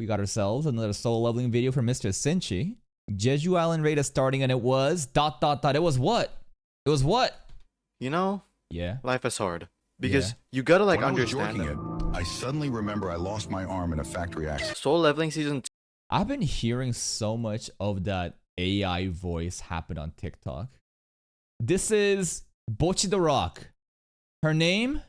we got ourselves another soul leveling video from Mr. SinChi. Jeju Island raid is starting, and it was ... It was what? It was what? You know, Yeah. life is hard because you gotta like when understand I was it. joking I suddenly remember I lost my arm in a factory accident. Soul leveling season I've been hearing so much of that AI voice happen on TikTok. This is Bochi the Rock. Her name?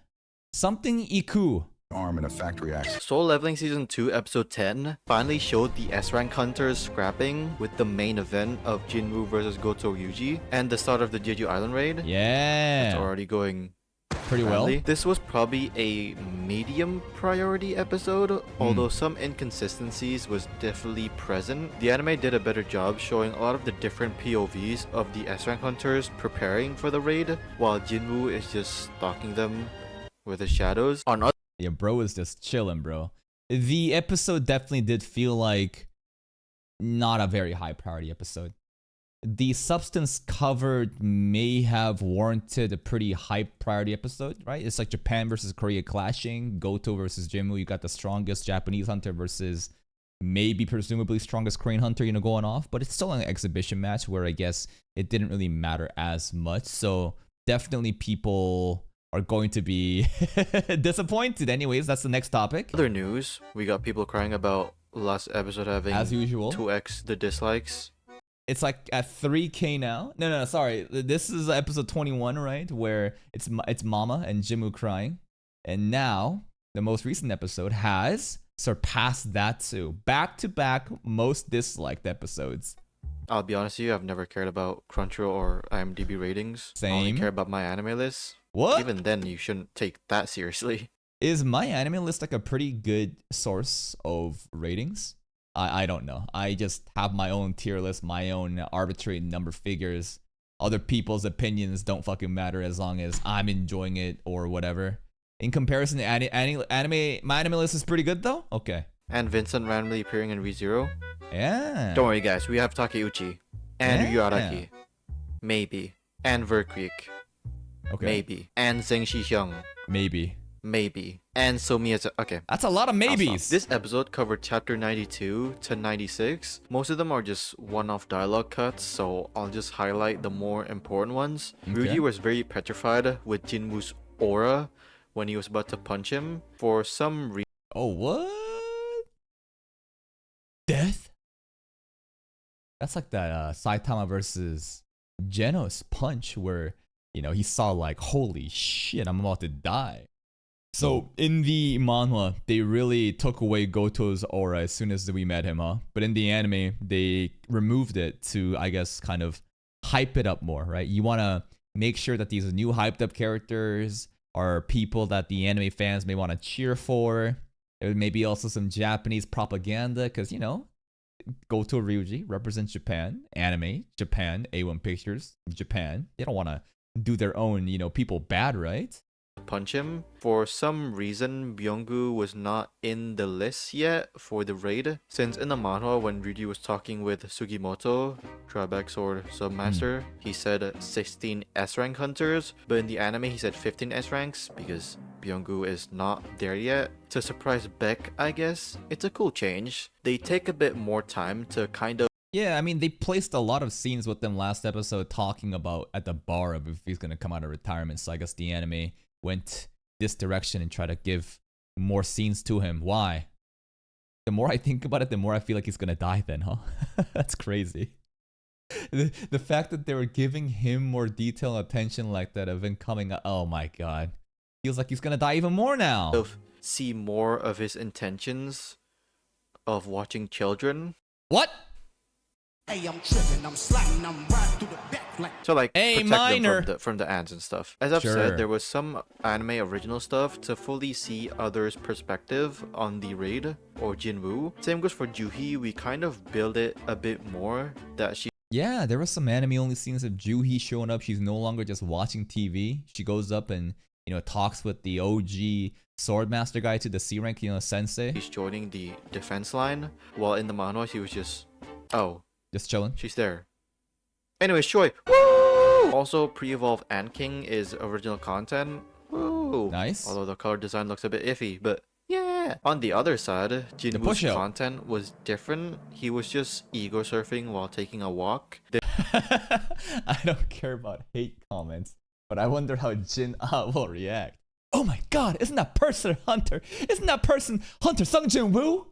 Something Iku. Arm in a factory accident. Soul Leveling Season 2 Episode 10 finally showed the S-Rank Hunters scrapping with the main event of Jinwoo versus Goto Ryuji and the start of the Jeju Island raid. Yeah. It's already going pretty well. This was probably a medium priority episode, although some inconsistencies was definitely present. The anime did a better job showing a lot of the different POVs of the S-Rank Hunters preparing for the raid, while Jinwoo is just stalking them with his shadows. Yeah, bro is just chilling, bro. The episode definitely did feel like not a very high priority episode. The substance covered may have warranted a pretty high priority episode, right? It's like Japan versus Korea clashing, Goto versus Jinwoo. You got the strongest Japanese hunter versus maybe presumably strongest Korean hunter, you know, going off. But it's still an exhibition match where I guess it didn't really matter as much. So definitely people are going to be disappointed. Anyways, that's the next topic. Other news, we got people crying about last episode having as usual 2x the dislikes. It's like at 3K now. No, sorry. This is episode 21, right? Where it's Mama and Jinwoo crying. And now, the most recent episode has surpassed that too. Back-to-back most disliked episodes. I'll be honest with you, I've never cared about Crunchyroll or IMDb ratings. I only Same. care about my anime list. What? Even then, you shouldn't take that seriously. Is my anime list like a pretty good source of ratings? I don't know. I just have my own tier list, my own arbitrary number figures. Other people's opinions don't fucking matter as long as I'm enjoying it or whatever. In comparison to anime, my anime list is pretty good though? Okay. And Vincent randomly appearing in ReZero. Yeah. Don't worry guys, we have Takeuchi. And Yeah. Ryuaraki. Maybe. And Verkreek. Okay. Maybe. And Zheng Shihyung. Maybe. Maybe. And Somiya. Okay. That's a lot of maybes. This episode covered chapter 92 to 96. Most of them are just one-off dialogue cuts, so I'll just highlight the more important ones. Okay. Ryuji was very petrified with Jinwoo's aura when he was about to punch him. For some reason, Oh, what? Death? That's like that Saitama versus Genos punch where, you know, he saw like, holy shit, I'm about to die. So in the manhwa, they really took away Goto's aura as soon as we met him, huh? But in the anime, they removed it to, I guess, kind of hype it up more, right? You want to make sure that these new hyped up characters are people that the anime fans may want to cheer for. There may be also some Japanese propaganda because, you know, Goto Ryuji represents Japan, anime, Japan, A1 Pictures, Japan. They don't want to do their own, you know, people bad, right? punch him. For some reason, Byung-gu was not in the list yet for the raid, since in the manhwa when Ryuji was talking with Sugimoto, Drawback Sword Submaster, he said 16 S-rank hunters, but in the anime he said 15 S-ranks because Byung-gu is not there yet. To surprise Beck, I guess, it's a cool change. They take a bit more time to kind of... Yeah, I mean, they placed a lot of scenes with them last episode talking about at the bar of if he's going to come out of retirement. So I guess the anime went this direction and tried to give more scenes to him. Why? The more I think about it, the more I feel like he's going to die then, huh? That's crazy. The fact that they were giving him more detail and attention like that of him coming out, oh my god. Feels like he's going to die even more now. See more of his intentions of watching children. What? Hey, I'm tripping, I'm sliding, I'm riding through the back like... So like, hey, protect minor. them from the ants and stuff. As I've said, there was some anime original stuff to fully see others' perspective on the raid or Jinwoo. Same goes for Juhi. We kind of build it a bit more that she... Yeah, there was some anime only scenes of Juhi showing up. She's no longer just watching TV. She goes up and, you know, talks with the OG Swordmaster guy to the C rank, you know, sensei. She's joining the defense line, while in the manhwa she was just... Oh. Just chilling. She's there. Anyways, Choi. Woo! Also, pre-evolved Ant King is original content. Woo! Nice. Although the color design looks a bit iffy, but yeah. Yeah. On the other side, Jinwoo's push-up. content was different. He was just ego surfing while taking a walk. I don't care about hate comments, but I wonder how Jin will react. Oh my god, isn't that person Hunter? Isn't that person Hunter Sung Jin Woo?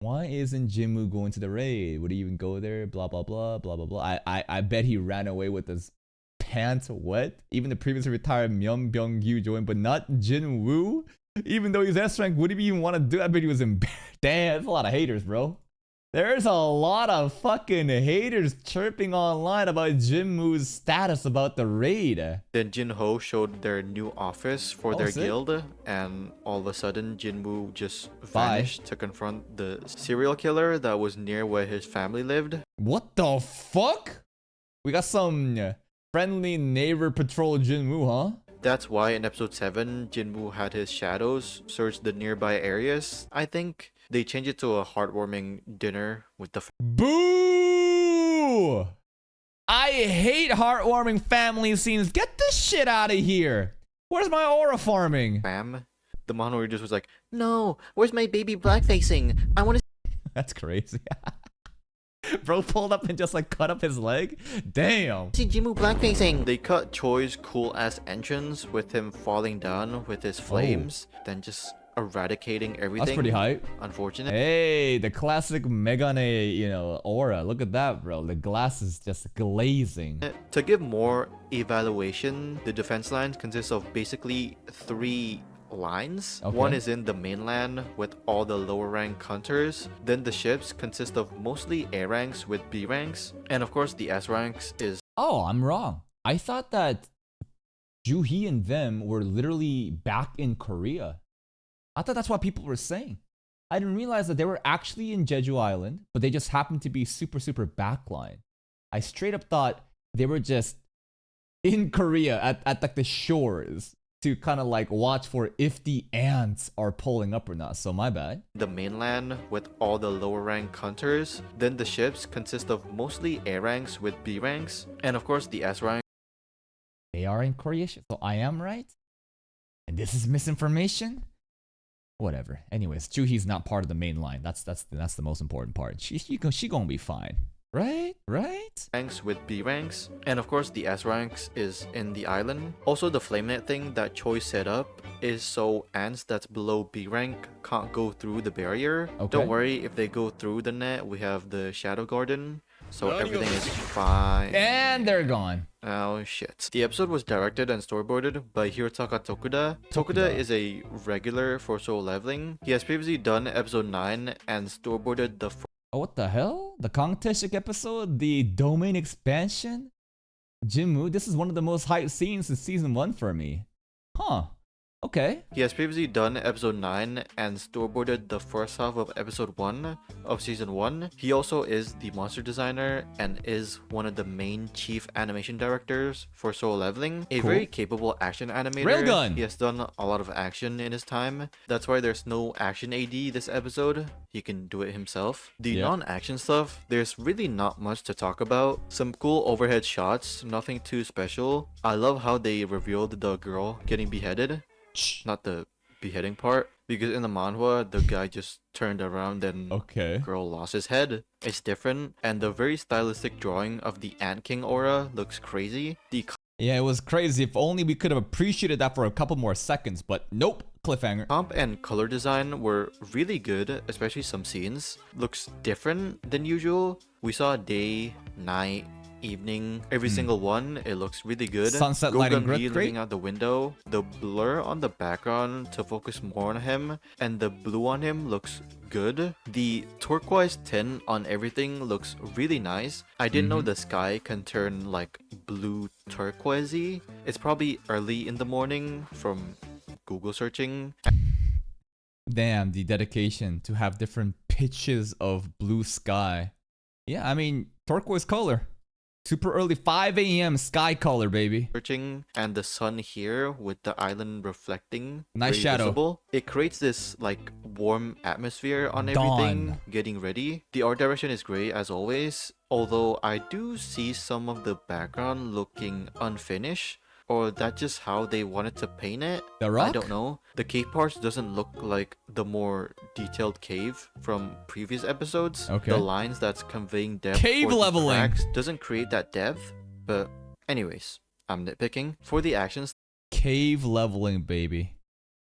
Why isn't Jinwoo going to the raid? Would he even go there? Blah blah blah blah blah blah. I bet he ran away with his pants wet. Even the previously retired Myung Byung-gyu joined, but not Jinwoo. Even though he's S rank, would he even want to do that? I bet he was embarrassed. Damn, that's a lot of haters, bro. There's a lot of fucking haters chirping online about Jinwoo's status about the raid. Then Jinho showed their new office for their sick. guild, and all of a sudden Jinwoo just vanished to confront the serial killer that was near where his family lived. What the fuck? We got some friendly neighbor patrol Jinwoo, huh? That's why in episode 7, Jinwoo had his shadows search the nearby areas. I think they changed it to a heartwarming dinner with the Boo! I hate heartwarming family scenes. Get this shit out of here. Where's my aura farming? fam. The mono just was like, "No, where's my baby blackfacing? I want to That's crazy. Bro pulled up and just like cut up his leg. Damn. see Jinwoo blackfacing." They cut Choi's cool ass entrance with him falling down with his flames, then just eradicating everything. That's pretty hype. Unfortunate. Hey, the classic Megane, aura. Look at that, bro. The glass is just glazing. To give more evaluation, the defense lines consist of basically 3 lines. Okay. One is in the mainland with all the lower rank hunters. Then the ships consist of mostly A ranks with B ranks. And of course the S ranks is Oh, I'm wrong. I thought that Juhee and them were literally back in Korea. I thought that's what people were saying. I didn't realize that they were actually in Jeju Island, but they just happened to be super backline. I straight up thought they were just in Korea at like the shores to kind of like watch for if the ants are pulling up or not. So my bad. the mainland with all the lower rank hunters. Then the ships consist of mostly A ranks with B ranks. And of course the S rank They are in Korea, so I am right. And this is misinformation. Whatever. Anyways, Juhee's not part of the main line. That's the most important part. She gonna be fine, right? ranks with B ranks, and of course the S ranks is in the island. Also the flame net thing that Choi set up is so ants that's below B rank can't go through the barrier. Okay. Don't worry, if they go through the net, we have the shadow garden, so everything is fine. And they're gone. Oh shit. The episode was directed and storyboarded by Hirotaka Tokuda. Tokuda is a regular for Soul Leveling. He has previously done episode 9 and storyboarded the Oh, what the hell? The Kangtaeshik episode? The domain expansion? Jinwoo, this is one of the most hyped scenes in season 1 for me. Huh. Okay. He has previously done episode 9 and storyboarded the first half of episode 1 of season 1. He also is the monster designer and is one of the main chief animation directors for Soul Leveling. A Cool. very capable action animator. Railgun! He has done a lot of action in his time. That's why there's no action AD this episode. He can do it himself. The Yeah. non-action stuff, there's really not much to talk about. Some cool overhead shots, nothing too special. I love how they revealed the girl getting beheaded. Shh. Not the beheading part, because in the manhwa the guy just turned around and Okay. girl lost his head. It's different, and the very stylistic drawing of the Ant King aura looks crazy. The Yeah, it was crazy. If only we could have appreciated that for a couple more seconds, but nope. Cliffhanger. comp and color design were really good, especially some scenes. Looks different than usual. We saw day, night, evening, every single one. It looks really good. Sunset lighting Gogan Lee great. looking out the window, the blur on the background to focus more on him, and the blue on him looks good. The turquoise tint on everything looks really nice. I didn't know the sky can turn like blue turquoisey. It's probably early in the morning from Google searching. Damn, the dedication to have different pitches of blue sky. Yeah, I mean, turquoise color. Super early 5 a.m. sky color, baby. And the sun here with the island reflecting. Nice very shadow. visible. It creates this like warm atmosphere on Dawn. everything. Getting ready. The art direction is great as always. Although I do see some of the background looking unfinished. or that's just how they wanted to paint it. The rock? I don't know. The cave parts doesn't look like the more detailed cave from previous episodes. Okay. The lines that's conveying depth Cave for the leveling. cracks doesn't create that depth. But anyways, I'm nitpicking. For the actions, Cave leveling, baby.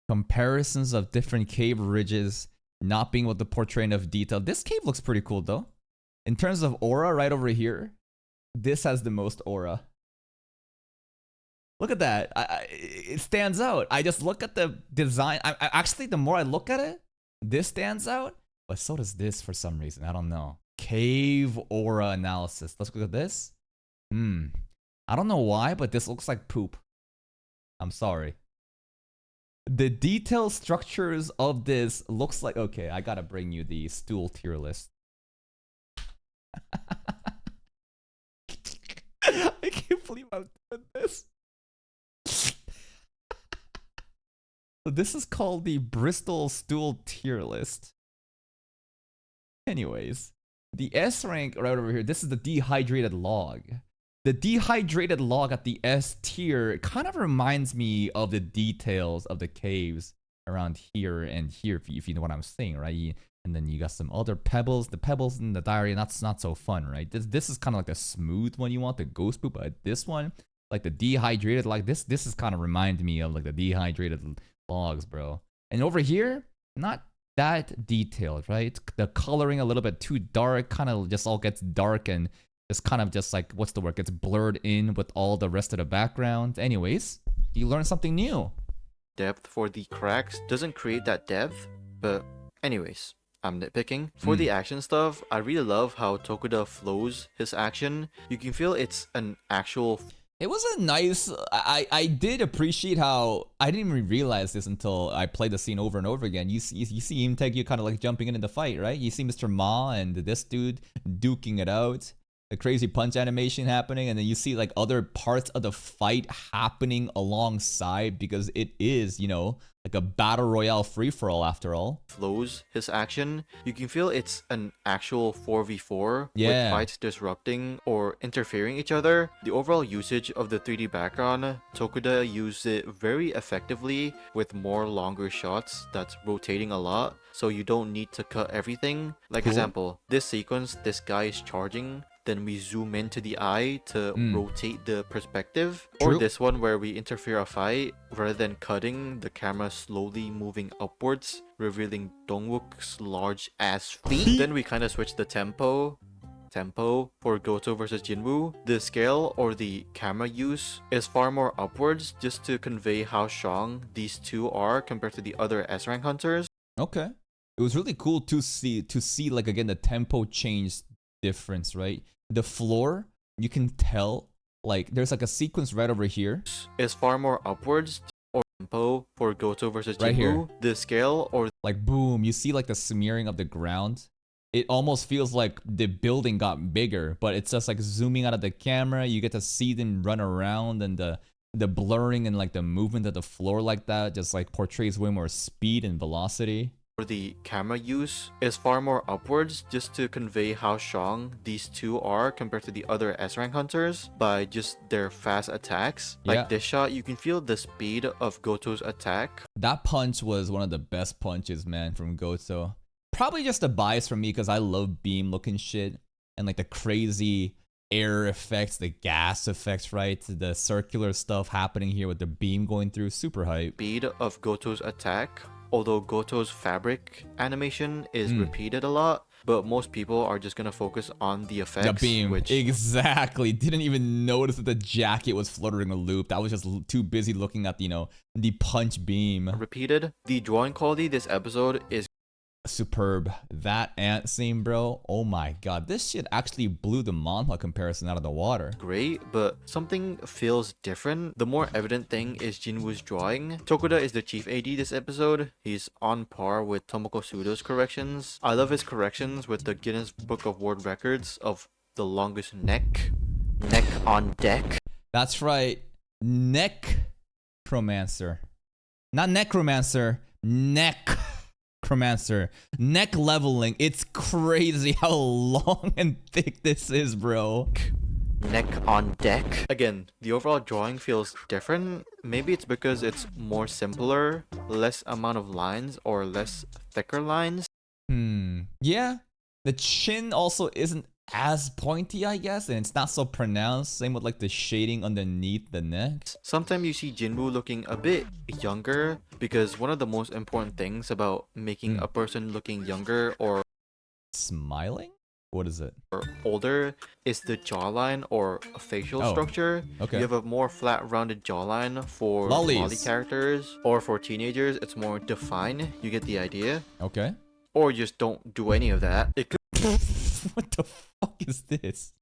Comparisons of different cave ridges not being able to portray enough detail. This cave looks pretty cool though. In terms of aura, right over here, this has the most aura. Look at that. It stands out. I just look at the design. Actually, the more I look at it, this stands out. But so does this for some reason. I don't know. Cave aura analysis. Let's look at this. I don't know why, but this looks like poop. I'm sorry. The detailed structures of this looks like... Okay, I gotta bring you the stool tier list. I can't believe I'm doing this. So this is called the Bristol stool tier list. Anyways, the S rank right over here, this is the dehydrated log. The dehydrated log at the S tier kind of reminds me of the details of the caves around here and here, if you know what I'm saying, right? And then you got some other pebbles. The pebbles in the diary, that's not so fun, right? This is kind of like the smooth one you want, the ghost poop. But this one, like the dehydrated, like this is kind of remind me of like the dehydrated logs, bro. And over here, not that detailed, right? The coloring a little bit too dark, kind of just all gets dark and just kind of just like, what's the word? Gets blurred in with all the rest of the background. Anyways, you learn something new. depth for the cracks doesn't create that depth. But anyways, I'm nitpicking. For the action stuff, I really love how Tokuda flows his action. You can feel it's an actual... It was a nice... I did appreciate how... I didn't even realize this until I played the scene over and over again. You see him take you kind of like jumping in the fight, right? You see Mr. Ma and this dude duking it out. The crazy punch animation happening, and then you see like other parts of the fight happening alongside, because it is, you know, like a battle royale free-for-all after all. Flows his action. You can feel it's an actual 4v4 Yeah. with fights disrupting or interfering each other. The overall usage of the 3D background, Tokuda used it very effectively with more longer shots that's rotating a lot, so you don't need to cut everything. Like Cool. example, this sequence, this guy is charging, then we zoom into the eye to rotate the perspective. True. Or this one where we interfere a fight, rather than cutting, the camera slowly moving upwards, revealing Dongwook's large ass feet. Then we kind of switch the tempo for Goto versus Jinwoo. The scale or the camera use is far more upwards, just to convey how strong these two are compared to the other S rank hunters. Okay. It was really cool to see like again the tempo change difference, right? The floor, you can tell like there's like a sequence right over here. Is far more upwards, or tempo for Goto versus Jinwoo. Right here. The scale or Like boom, you see like the smearing of the ground. It almost feels like the building got bigger, but it's just like zooming out of the camera. You get to see them run around, and the blurring and like the movement of the floor like that just like portrays way more speed and velocity. the camera use is far more upwards, just to convey how strong these two are compared to the other S rank hunters by just their fast attacks. Like Yeah. this shot, you can feel the speed of Goto's attack. That punch was one of the best punches, man, from Goto. Probably just a bias for me because I love beam looking shit and like the crazy air effects, the gas effects, right? The circular stuff happening here with the beam going through, super hype. Speed of Goto's attack. Although Goto's fabric animation is repeated a lot, but most people are just gonna focus on the effects. The beam, which exactly. Didn't even notice that the jacket was fluttering a loop. I was just too busy looking at, you know, the punch beam. repeated. The drawing quality this episode is Superb. That ant scene, bro. Oh my god. This shit actually blew the manhwa comparison out of the water. great, but something feels different. The more evident thing is Jinwoo's drawing. Tokuda is the chief AD this episode. He's on par with Tomoko Sudo's corrections. I love his corrections with the Guinness Book of World Records of the longest neck. Neck on deck. That's right. Necromancer. Not necromancer. Necromancer. Neck leveling. It's crazy how long and thick this is, bro. neck on deck. Again, the overall drawing feels different. Maybe it's because it's more simpler, less amount of lines or less thicker lines. Yeah. The chin also isn't as pointy, I guess, and it's not so pronounced. Same with like the shading underneath the neck. Sometimes you see Jinwoo looking a bit younger because one of the most important things about making a person looking younger or Smiling? What is it? older is the jawline or facial structure. Okay. You have a more flat rounded jawline for Lollies. lolly characters, or for teenagers it's more defined. You get the idea. Okay. Or just don't do any of that. It could What the fuck is this?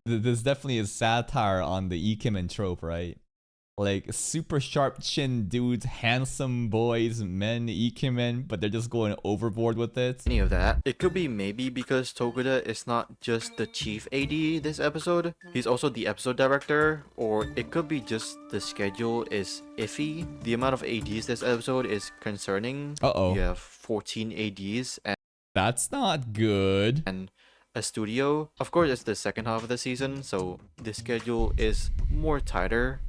This definitely is satire on the Ikemen trope, right? Like super sharp chin dudes, handsome boys, men, Ikemen, but they're just going overboard with it. any of that. It could be maybe because Tokuda is not just the chief AD this episode, he's also the episode director, or it could be just the schedule is iffy. The amount of ADs this episode is concerning. Uh-oh. You have 14 ADs That's not good. and a studio. Of course, it's the second half of the season, so the schedule is more tighter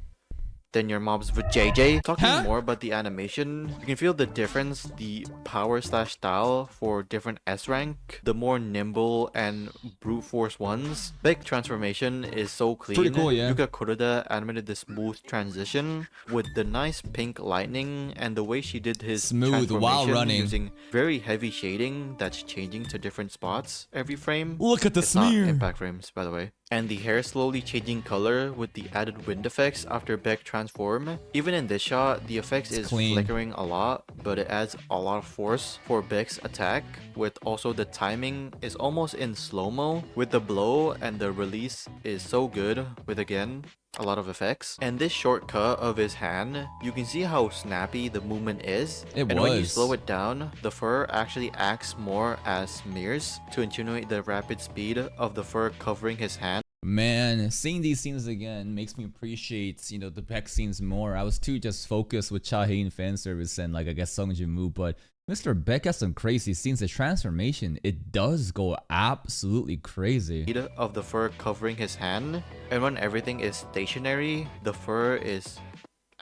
than your mom's with JJ. Talking more about the animation, you can feel the difference, the power slash style for different S rank. The more nimble and brute force ones. Big transformation is so clean. Pretty cool, yeah. Yuka Kuroda animated the smooth transition with the nice pink lightning and the way she did his Smooth while transformation running. using very heavy shading that's changing to different spots every frame. Look at the It's not smear. impact frames, by the way. And the hair slowly changing color with the added wind effects after Beck transform. Even in this shot, the effects is clean. flickering a lot, but it adds a lot of force for Beck's attack. With also the timing is almost in slow-mo. With the blow and the release is so good with again a lot of effects. And this shortcut of his hand, you can see how snappy the movement is. It and when you was. slow it down, the fur actually acts more as mirrors to insinuate the rapid speed of the fur covering his hand. Man, seeing these scenes again makes me appreciate, you know, the Beck scenes more. I was too just focused with Chahain fan service and like I guess Sung Jin-woo, but Mr. Beck has some crazy scenes. The transformation, it does go absolutely crazy. Of the fur covering his hand, and when everything is stationary, the fur is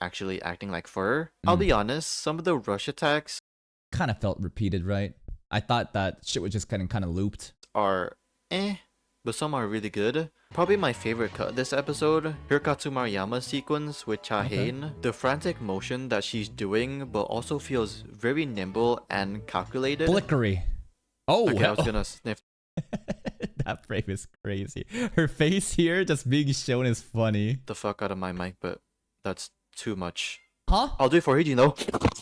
actually acting like fur. I'll be honest, some of the rush attacks Kind of felt repeated, right? I thought that shit was just kind of looped. are but some are really good. Probably my favorite cut this episode, Hirokatsu Maruyama's sequence with Chahain. The frantic motion that she's doing, but also feels very nimble and calculated. Flickery. Oh, Okay, I was gonna sniff that frame is crazy. Her face here just being shown is funny. the fuck out of my mic, but that's too much. Huh? I'll do it for Hijin though.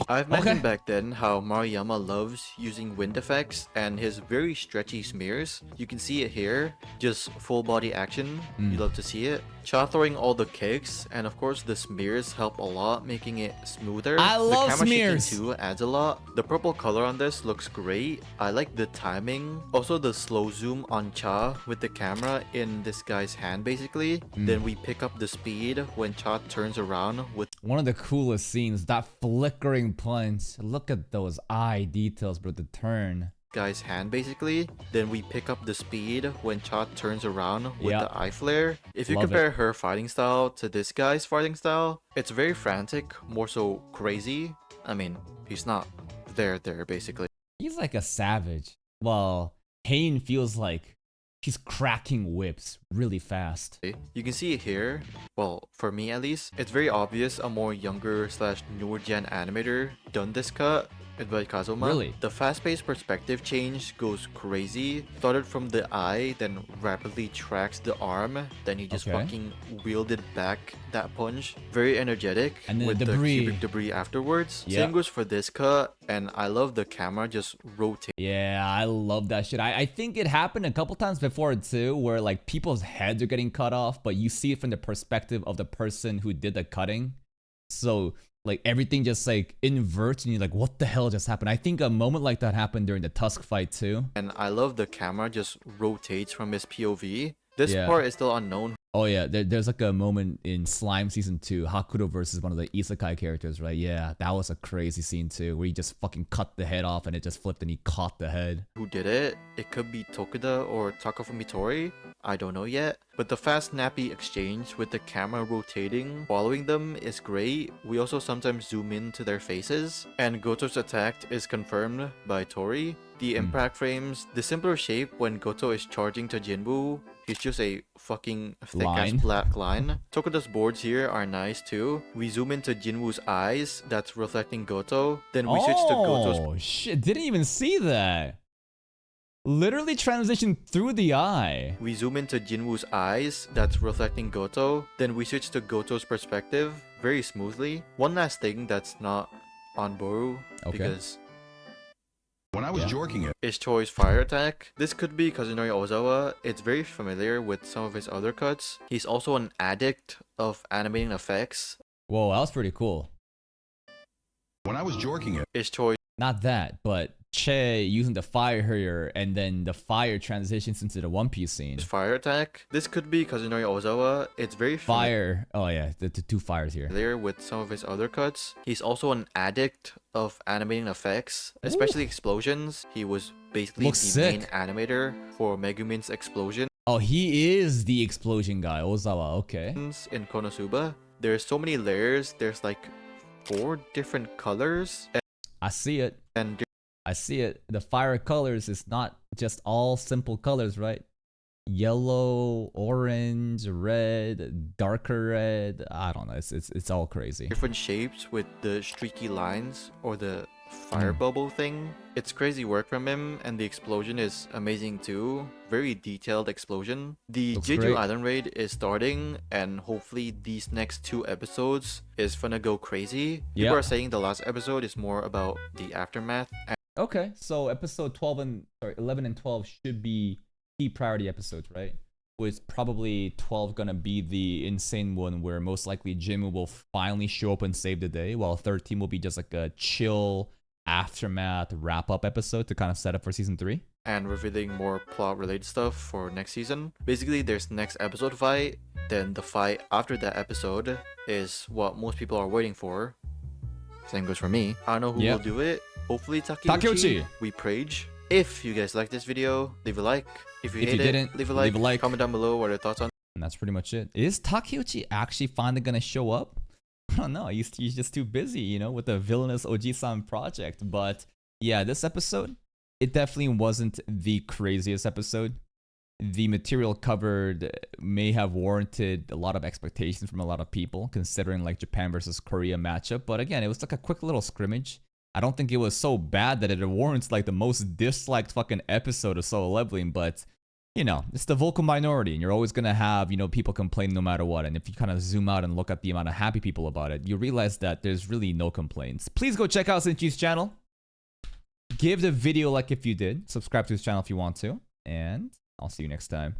I've mentioned Okay. back then how Maruyama loves using wind effects and his very stretchy smears. You can see it here, just full body action. You love to see it. Cha throwing all the kicks, and of course the smears help a lot, making it smoother. I love the camera smears. shaking too adds a lot. The purple color on this looks great. I like the timing. Also the slow zoom on Cha with the camera in this guy's hand basically. Then we pick up the speed when Cha turns around with One of the coolest scenes, that flickering punch. Look at those eye details, bro. The turn. guy's hand basically. Then we pick up the speed when Cha turns around with Yeah. the eye flare. If you Love compare it. her fighting style to this guy's fighting style, it's very frantic, more so crazy. I mean, he's not there basically. He's like a savage. Well, Hain feels like he's cracking whips really fast. You can see it here. Well, for me at least, it's very obvious a more younger slash newer gen animator done this cut. By Kazuma. Really? The fast-paced perspective change goes crazy. Started from the eye, then rapidly tracks the arm. Then he just Okay. fucking wielded back that punch. Very energetic. And then with the the debris. cubic debris afterwards. Yeah. Same goes for this cut, and I love the camera just rotate. Yeah, I love that shit. I think it happened a couple times before too, where like people's heads are getting cut off, but you see it from the perspective of the person who did the cutting. So like everything just like inverts and you're like, what the hell just happened? I think a moment like that happened during the Tusk fight too. And I love the camera just rotates from his POV. This Yeah. part is still unknown. Oh yeah, there's like a moment in Slime season 2, Hakuro versus one of the isekai characters, right? Yeah, that was a crazy scene too, where he just fucking cut the head off and it just flipped and he caught the head. Who did it? It could be Tokuda or Takafumi Tori. I don't know yet. But the fast snappy exchange with the camera rotating following them is great. We also sometimes zoom into their faces. And Goto's attack is confirmed by Tori. The impact frames, the simpler shape when Goto is charging to Jinwoo. He's just a fucking thick-ass black line. Tokuda's boards here are nice too. We zoom into Jinwoo's eyes, that's reflecting Goto. Then we switch to Goto's... Oh shit, didn't even see that. Literally transitioned through the eye. We zoom into Jinwoo's eyes, that's reflecting Goto. Then we switch to Goto's perspective very smoothly. One last thing that's not on Boru, because... When I was jorking it, is Choi's fire attack. This could be Kazunori Ozawa. It's very familiar with some of his other cuts. He's also an addict of animating effects. Whoa, that was pretty cool. when I was jorking it, Is Choi Not that, but Che using the fire here and then the fire transitions into the One Piece scene. fire attack. This could be Kazunori Ozawa. It's very Fire. Oh yeah, the two fires here. familiar with some of his other cuts. He's also an addict of animating effects, especially explosions. He was basically Looks the sick. main animator for Megumin's explosion Oh, he is the explosion guy, Ozawa. Okay. in Konosuba. There's so many layers. There's like 4 different colors I see it. and I see it. The fire colors is not just all simple colors, right? Yellow, orange, red, darker red. I don't know. It's all crazy. different shapes with the streaky lines or the fire bubble thing. It's crazy work from him, and the explosion is amazing too. Very detailed explosion. The Looks Jeju great. Island raid is starting, and hopefully these next 2 episodes is gonna go crazy. Yeah. People are saying the last episode is more about the aftermath. Okay, so episode 11 and 12 should be key priority episodes, right? With probably 12 gonna be the insane one where most likely Jimmy will finally show up and save the day, while 13 will be just like a chill aftermath wrap-up episode to kind of set up for season 3. And revealing more plot related stuff for next season. Basically, there's next episode fight, then the fight after that episode is what most people are waiting for. Same goes for me. I don't know who Yep. will do it. Hopefully Takeuchi. Takeuchi. We prage. If you guys like this video, leave a like. If you If hate you it, didn't, leave a leave like. a like. Comment down below what are your thoughts on. And that's pretty much it. Is Takeuchi actually finally gonna show up? I don't know. He's just too busy, you know, with the villainous Oji-san project. But yeah, this episode, it definitely wasn't the craziest episode. The material covered may have warranted a lot of expectations from a lot of people, considering like Japan versus Korea matchup. But again, it was like a quick little scrimmage. I don't think it was so bad that it warrants like the most disliked fucking episode of Solo Leveling, but you know, it's the vocal minority and you're always gonna have, you know, people complain no matter what. And if you kind of zoom out and look at the amount of happy people about it, you realize that there's really no complaints. Please go check out SinChi's channel. Give the video a like if you did. Subscribe to his channel if you want to. And I'll see you next time.